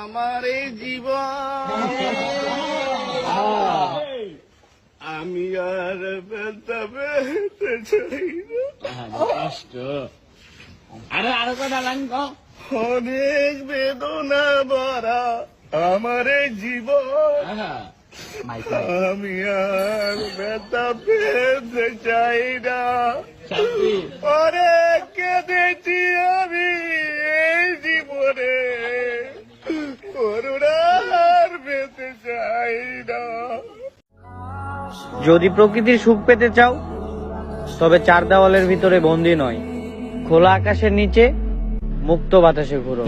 আমার এই জীবন আমি আর ব্যথা পেতে চাই না। কষ্ট আরো কথা লাঙ্গ অনেক বেদনা ভরা আমার এই জীবন আমি আর ব্যথা পেতে চাই না। অনেক কেঁদেছি আমি এই জীবনে করুণার পেতে চাই না। যদি প্রকৃতির সুখ পেতে চাও তবে চার দেওয়ালের ভিতরে বন্দী নয়, খোলা আকাশের নিচে মুক্ত বাতাসে ঘুরো।